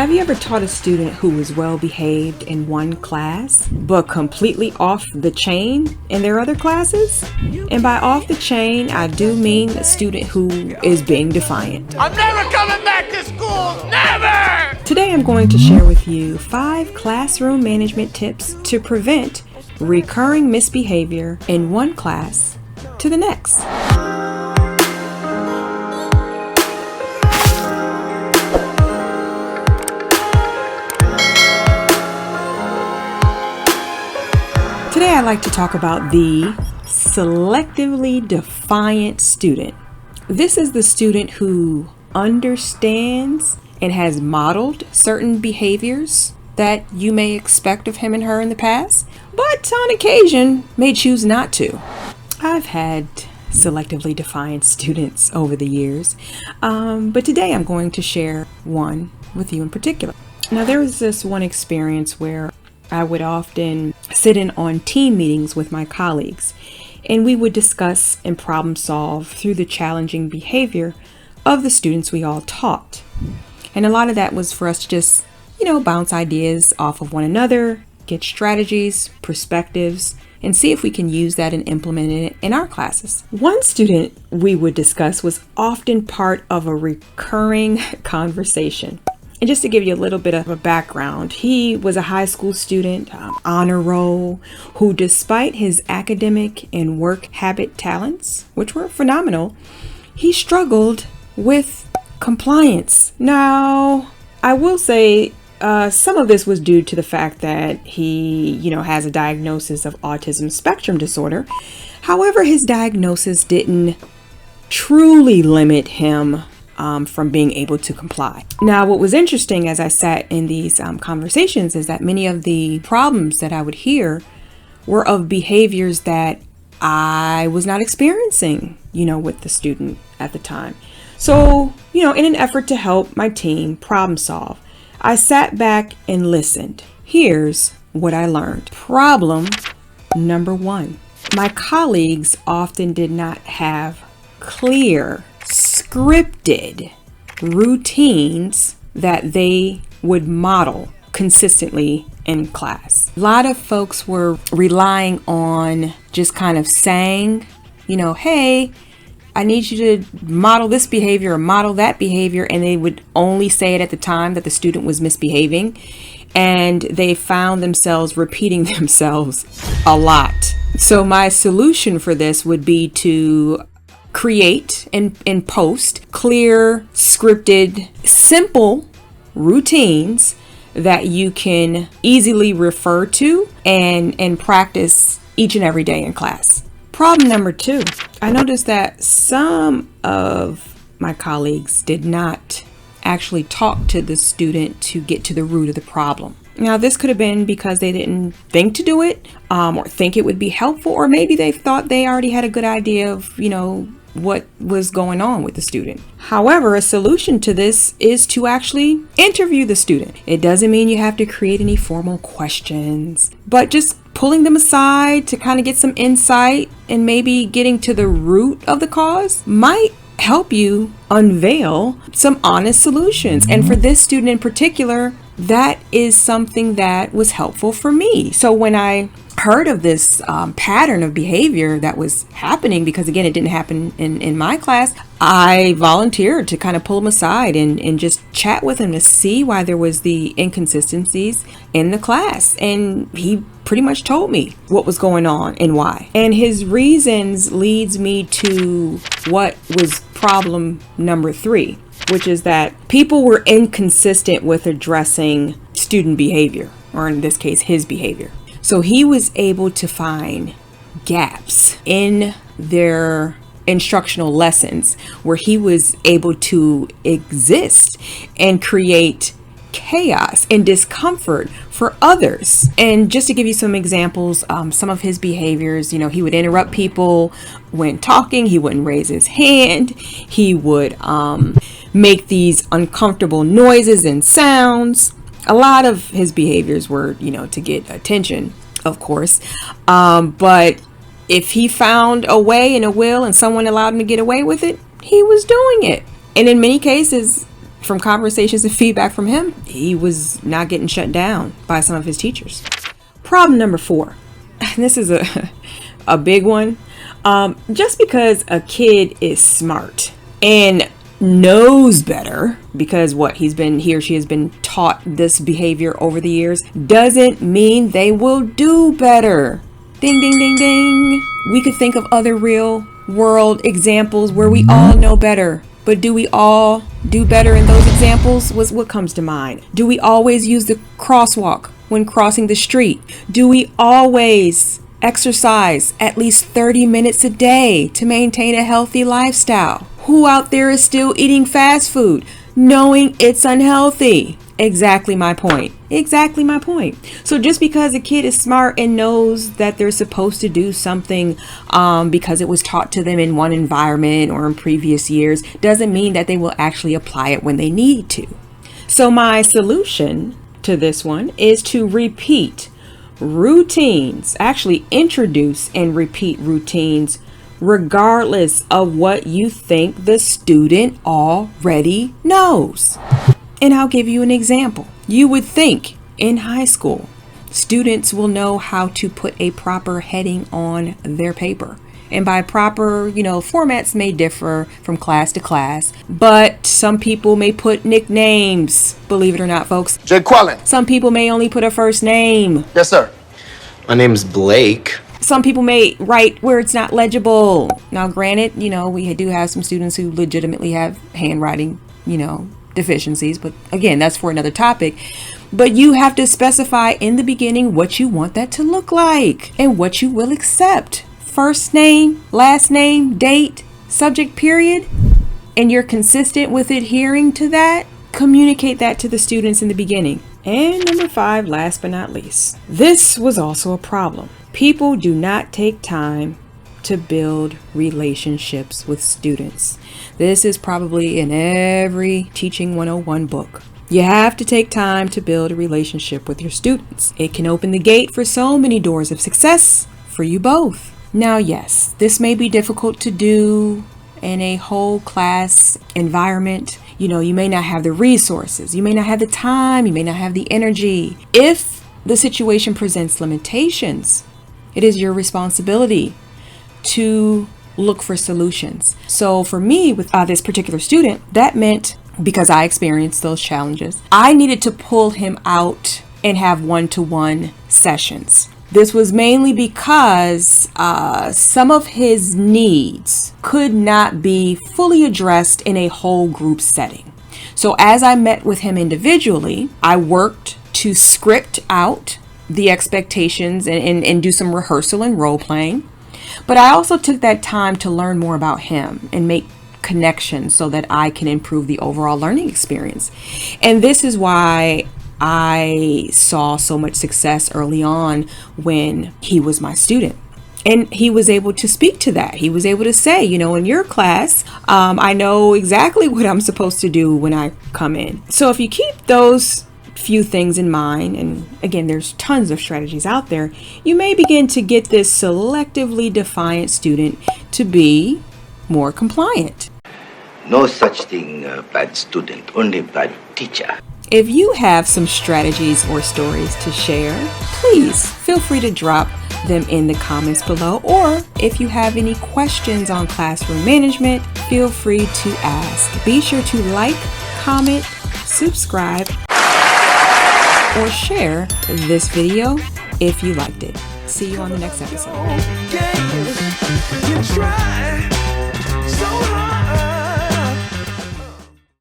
Have you ever taught a student who was well behaved in one class, but completely off the chain in their other classes? And by off the chain, I do mean a student who is being defiant. I'm never coming back to school! Never! Today I'm going to share with you 5 classroom management tips to prevent recurring misbehavior in one class to the next. Today I'd like to talk about the selectively defiant student. This is the student who understands and has modeled certain behaviors that you may expect of him and her in the past, but on occasion may choose not to. I've had selectively defiant students over the years, but today I'm going to share one with you in particular. Now, there was this one experience where I would often sit in on team meetings with my colleagues, and we would discuss and problem solve through the challenging behavior of the students we all taught. And a lot of that was for us to just, bounce ideas off of one another, get strategies, perspectives, and see if we can use that and implement it in our classes. One student we would discuss was often part of a recurring conversation. And just to give you a little bit of a background, he was a high school student, honor roll, who despite his academic and work habit talents, which were phenomenal, he struggled with compliance. Now, I will say some of this was due to the fact that he, has a diagnosis of autism spectrum disorder. However, his diagnosis didn't truly limit him from being able to comply. Now, what was interesting as I sat in these conversations is that many of the problems that I would hear were of behaviors that I was not experiencing, with the student at the time. So, in an effort to help my team problem solve, I sat back and listened. Here's what I learned. Problem number 1. My colleagues often did not have clear, scripted routines that they would model consistently in class. A lot of folks were relying on just kind of saying, hey, I need you to model this behavior or model that behavior, and they would only say it at the time that the student was misbehaving, and they found themselves repeating themselves a lot. So my solution for this would be to create and post clear, scripted, simple routines that you can easily refer to and practice each and every day in class. Problem number 2, I noticed that some of my colleagues did not actually talk to the student to get to the root of the problem. Now, this could have been because they didn't think to do it or think it would be helpful, or maybe they thought they already had a good idea of, what was going on with the student. However, a solution to this is to actually interview the student. It doesn't mean you have to create any formal questions, but just pulling them aside to kind of get some insight and maybe getting to the root of the cause might help you unveil some honest solutions. And for this student in particular, that is something that was helpful for me. So when I heard of this pattern of behavior that was happening, because again, it didn't happen in my class, I volunteered to kind of pull him aside and just chat with him to see why there was the inconsistencies in the class. And he pretty much told me what was going on and why. And his reasons leads me to what was problem number 3, which is that people were inconsistent with addressing student behavior, or in this case, his behavior. So he was able to find gaps in their instructional lessons where he was able to exist and create chaos and discomfort for others. And just to give you some examples, some of his behaviors, he would interrupt people when talking. He wouldn't raise his hand. He would make these uncomfortable noises and sounds. A lot of his behaviors were, to get attention, of course. But if he found a way and a will and someone allowed him to get away with it, he was doing it. And in many cases, from conversations and feedback from him, he was not getting shut down by some of his teachers. Problem number 4. And this is a big one. Just because a kid is smart and knows better, because he or she has been taught this behavior over the years, doesn't mean they will do better. Ding, ding, ding, ding. We could think of other real world examples where we all know better. But do we all do better in those examples? What comes to mind? Do we always use the crosswalk when crossing the street? Do we always exercise at least 30 minutes a day to maintain a healthy lifestyle? Who out there is still eating fast food, knowing it's unhealthy? Exactly my point. Exactly my point. So just because a kid is smart and knows that they're supposed to do something because it was taught to them in one environment or in previous years, doesn't mean that they will actually apply it when they need to. So my solution to this one is to repeat routines, actually introduce and repeat routines regardless of what you think the student already knows. And I'll give you an example. You would think in high school, students will know how to put a proper heading on their paper. And by proper, formats may differ from class to class, but some people may put nicknames, believe it or not, folks. Jay Quallen. Some people may only put a first name. Yes, sir. My name's Blake. Some people may write where it's not legible. Now, granted, we do have some students who legitimately have handwriting, deficiencies, but again, that's for another topic. But you have to specify in the beginning what you want that to look like and what you will accept. First name, last name, date, subject, period. And you're consistent with adhering to that. Communicate that to the students in the beginning. And number 5, last but not least, this was also a problem. People do not take time to build relationships with students. This is probably in every Teaching 101 book. You have to take time to build a relationship with your students. It can open the gate for so many doors of success for you both. Now, yes, this may be difficult to do in a whole class environment. You may not have the resources, you may not have the time, you may not have the energy. If the situation presents limitations, it is your responsibility to look for solutions. So for me, with this particular student, that meant, because I experienced those challenges, I needed to pull him out and have one-to-one sessions. This was mainly because some of his needs could not be fully addressed in a whole group setting. So as I met with him individually, I worked to script out the expectations and do some rehearsal and role playing. But I also took that time to learn more about him and make connections so that I can improve the overall learning experience. And this is why I saw so much success early on when he was my student. And he was able to speak to that. He was able to say, in your class, I know exactly what I'm supposed to do when I come in. So if you keep those few things in mind, and again, there's tons of strategies out there, you may begin to get this selectively defiant student to be more compliant. No such thing, bad student, only bad teacher. If you have some strategies or stories to share, please feel free to drop them in the comments below. Or if you have any questions on classroom management, feel free to ask. Be sure to like, comment, subscribe, or share this video if you liked it. See you on the next episode.